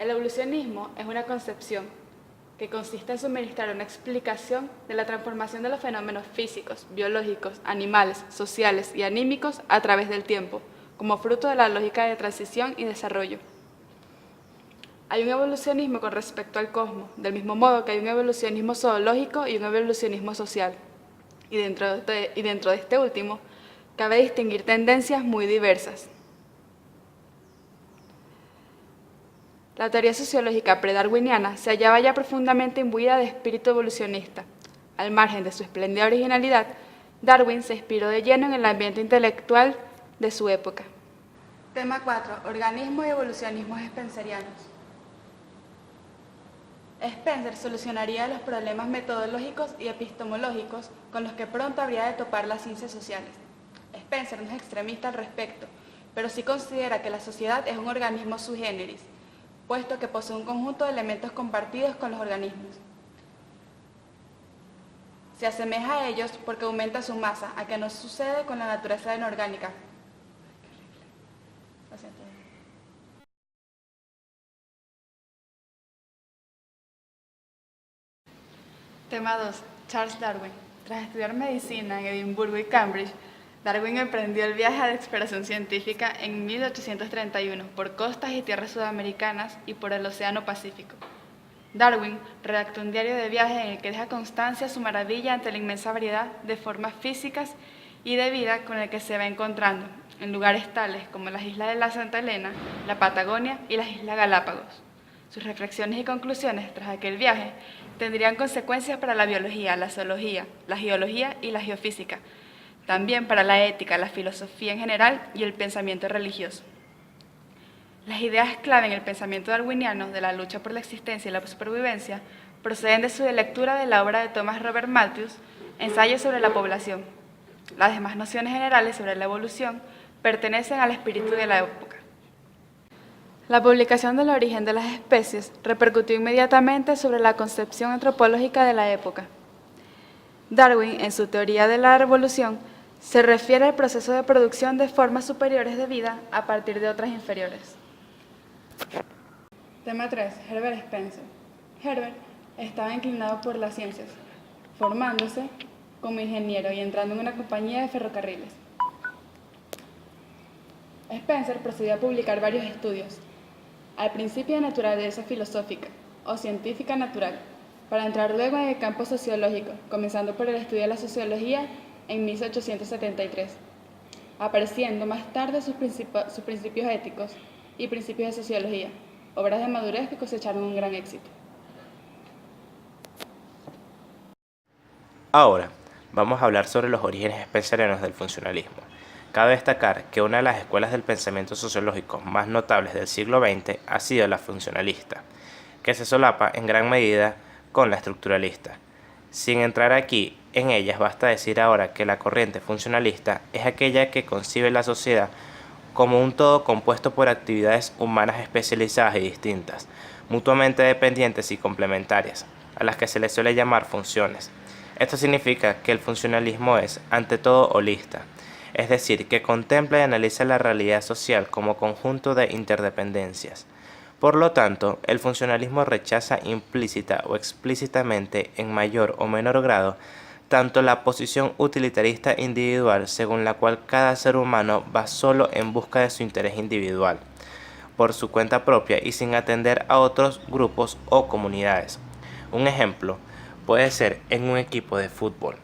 El evolucionismo es una concepción que consiste en suministrar una explicación de la transformación de los fenómenos físicos, biológicos, animales, sociales y anímicos a través del tiempo, como fruto de la lógica de transición y desarrollo. Hay un evolucionismo con respecto al cosmos, del mismo modo que hay un evolucionismo zoológico y un evolucionismo social. Y dentro de este último, cabe distinguir tendencias muy diversas. La teoría sociológica predarwiniana se hallaba ya profundamente imbuida de espíritu evolucionista. Al margen de su espléndida originalidad, Darwin se inspiró de lleno en el ambiente intelectual de su época. Tema 4. Organismo y evolucionismos spencerianos. Spencer solucionaría los problemas metodológicos y epistemológicos con los que pronto habría de topar las ciencias sociales. Spencer no es extremista al respecto, pero sí considera que la sociedad es un organismo sui generis, puesto que posee un conjunto de elementos compartidos con los organismos. Se asemeja a ellos porque aumenta su masa, a que no sucede con la naturaleza inorgánica. Tema 2. Charles Darwin. Tras estudiar medicina en Edimburgo y Cambridge, Darwin emprendió el viaje de exploración científica en 1831 por costas y tierras sudamericanas y por el Océano Pacífico. Darwin redactó un diario de viaje en el que deja constancia su maravilla ante la inmensa variedad de formas físicas y de vida con el que se va encontrando en lugares tales como las islas de la Santa Elena, la Patagonia y las Islas Galápagos. Sus reflexiones y conclusiones tras aquel viaje tendrían consecuencias para la biología, la zoología, la geología y la geofísica, también para la ética, la filosofía en general y el pensamiento religioso. Las ideas clave en el pensamiento darwiniano de la lucha por la existencia y la supervivencia proceden de su lectura de la obra de Thomas Robert Malthus, Ensayo sobre la población. Las demás nociones generales sobre la evolución pertenecen al espíritu de la época. La publicación del origen de las especies repercutió inmediatamente sobre la concepción antropológica de la época. Darwin, en su teoría de la evolución, se refiere al proceso de producción de formas superiores de vida a partir de otras inferiores. Tema 3. Herbert Spencer. Herbert estaba inclinado por las ciencias, formándose como ingeniero y entrando en una compañía de ferrocarriles. Spencer procedió a publicar varios estudios, al principio de naturaleza filosófica o científica natural, para entrar luego en el campo sociológico, comenzando por el estudio de la sociología en 1873, apareciendo más tarde sus principios éticos y principios de sociología, obras de madurez que cosecharon un gran éxito. Ahora, vamos a hablar sobre los orígenes spencerianos del funcionalismo. Cabe destacar que una de las escuelas del pensamiento sociológico más notables del siglo XX ha sido la funcionalista, que se solapa en gran medida con la estructuralista. Sin entrar aquí en ellas, basta decir ahora que la corriente funcionalista es aquella que concibe la sociedad como un todo compuesto por actividades humanas especializadas y distintas, mutuamente dependientes y complementarias, a las que se les suele llamar funciones. Esto significa que el funcionalismo es, ante todo, holista, es decir, que contempla y analiza la realidad social como conjunto de interdependencias. Por lo tanto, el funcionalismo rechaza implícita o explícitamente, en mayor o menor grado, tanto la posición utilitarista individual según la cual cada ser humano va solo en busca de su interés individual, por su cuenta propia y sin atender a otros grupos o comunidades. Un ejemplo puede ser en un equipo de fútbol.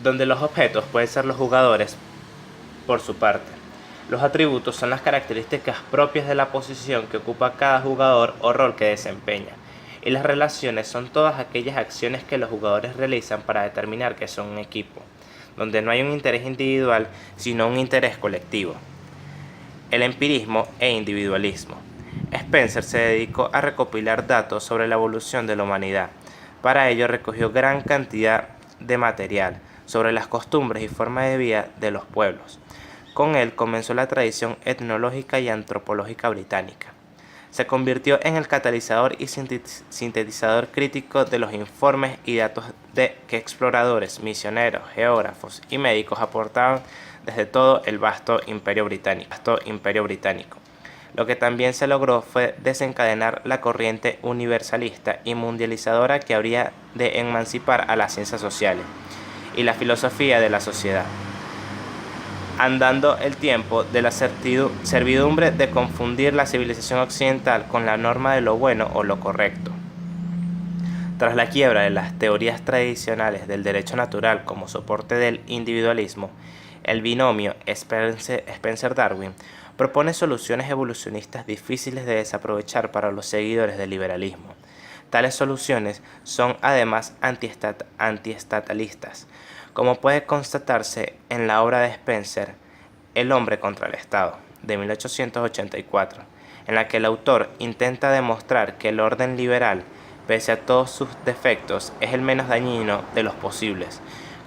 Donde los objetos pueden ser los jugadores por su parte. Los atributos son las características propias de la posición que ocupa cada jugador o rol que desempeña, y las relaciones son todas aquellas acciones que los jugadores realizan para determinar que son un equipo, donde no hay un interés individual, sino un interés colectivo. El empirismo e individualismo. Spencer se dedicó a recopilar datos sobre la evolución de la humanidad. Para ello recogió gran cantidad de material sobre las costumbres y formas de vida de los pueblos. Con él comenzó la tradición etnológica y antropológica británica. Se convirtió en el catalizador y sintetizador crítico de los informes y datos que exploradores, misioneros, geógrafos y médicos aportaban desde todo el vasto imperio británico. Lo que también se logró fue desencadenar la corriente universalista y mundializadora que habría de emancipar a las ciencias sociales y la filosofía de la sociedad, andando el tiempo de la servidumbre de confundir la civilización occidental con la norma de lo bueno o lo correcto. Tras la quiebra de las teorías tradicionales del derecho natural como soporte del individualismo, el binomio Spencer-Darwin propone soluciones evolucionistas difíciles de desaprovechar para los seguidores del liberalismo. Tales soluciones son además antiestatalistas, como puede constatarse en la obra de Spencer, El hombre contra el Estado, de 1884, en la que el autor intenta demostrar que el orden liberal, pese a todos sus defectos, es el menos dañino de los posibles.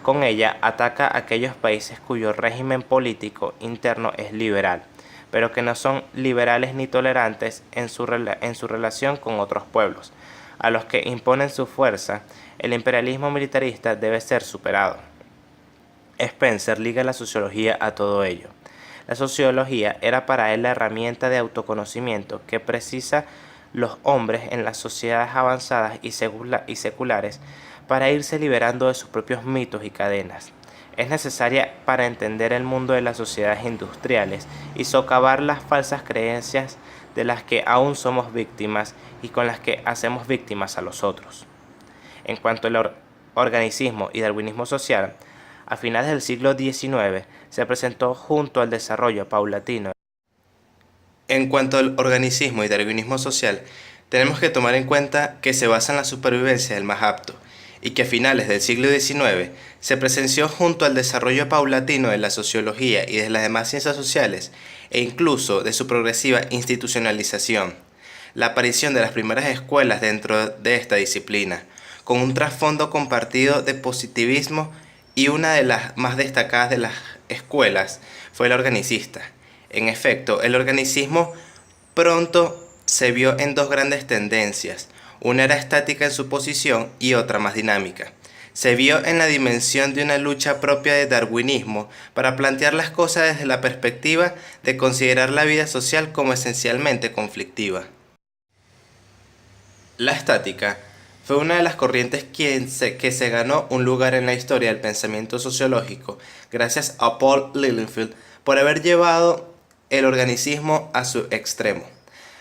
Con ella ataca a aquellos países cuyo régimen político interno es liberal, pero que no son liberales ni tolerantes en su relación con otros pueblos, a los que imponen su fuerza. El imperialismo militarista debe ser superado. Spencer liga la sociología a todo ello. La sociología era para él la herramienta de autoconocimiento que precisa los hombres en las sociedades avanzadas y seculares para irse liberando de sus propios mitos y cadenas. Es necesaria para entender el mundo de las sociedades industriales y socavar las falsas creencias de las que aún somos víctimas y con las que hacemos víctimas a los otros. En cuanto al organicismo y darwinismo social, a finales del siglo XIX se presentó junto al desarrollo paulatino. En cuanto al organicismo y darwinismo social, tenemos que tomar en cuenta que se basa en la supervivencia del más apto, y que a finales del siglo XIX se presenció junto al desarrollo paulatino de la sociología y de las demás ciencias sociales, e incluso de su progresiva institucionalización, la aparición de las primeras escuelas dentro de esta disciplina, con un trasfondo compartido de positivismo, y una de las más destacadas de las escuelas fue la organicista. En efecto, el organicismo pronto se vio en dos grandes tendencias. Una era estática en su posición y otra más dinámica. Se vio en la dimensión de una lucha propia de darwinismo para plantear las cosas desde la perspectiva de considerar la vida social como esencialmente conflictiva. La estática fue una de las corrientes que se ganó un lugar en la historia del pensamiento sociológico gracias a Paul Lilienfeld por haber llevado el organicismo a su extremo.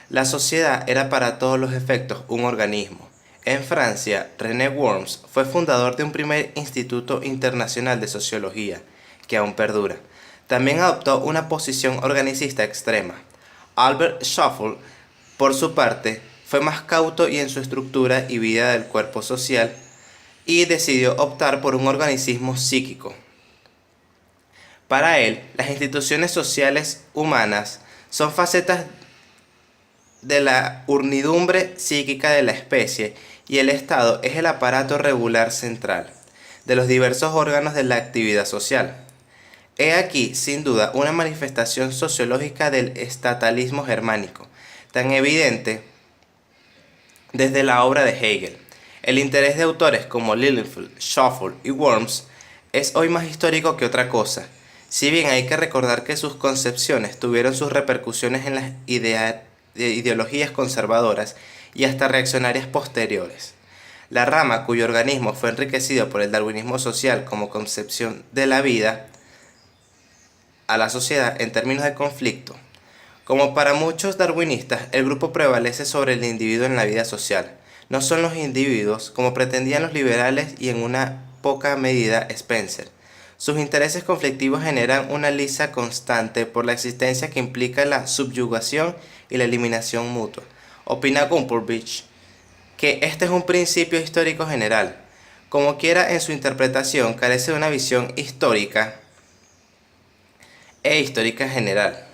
La sociedad era para todos los efectos un organismo. En Francia, René Worms fue fundador de un primer instituto internacional de sociología, que aún perdura. También adoptó una posición organicista extrema. Albert Schöffel, por su parte, fue más cauto y en su estructura y vida del cuerpo social, y decidió optar por un organicismo psíquico. Para él, las instituciones sociales humanas son facetas de la urnidumbre psíquica de la especie, y el Estado es el aparato regular central de los diversos órganos de la actividad social. He aquí, sin duda, una manifestación sociológica del estatalismo germánico, tan evidente desde la obra de Hegel. El interés de autores como Lilienfeld, Schöffel y Worms es hoy más histórico que otra cosa, si bien hay que recordar que sus concepciones tuvieron sus repercusiones en las ideologías conservadoras y hasta reaccionarias posteriores. La rama cuyo organismo fue enriquecido por el darwinismo social como concepción de la vida a la sociedad en términos de conflicto. Como para muchos darwinistas, el grupo prevalece sobre el individuo en la vida social. No son los individuos, como pretendían los liberales y en una poca medida Spencer. Sus intereses conflictivos generan una lisa constante por la existencia que implica la subyugación y la eliminación mutua. Opina Gumpurbich que este es un principio histórico general. Como quiera, en su interpretación carece de una visión histórica e histórica general.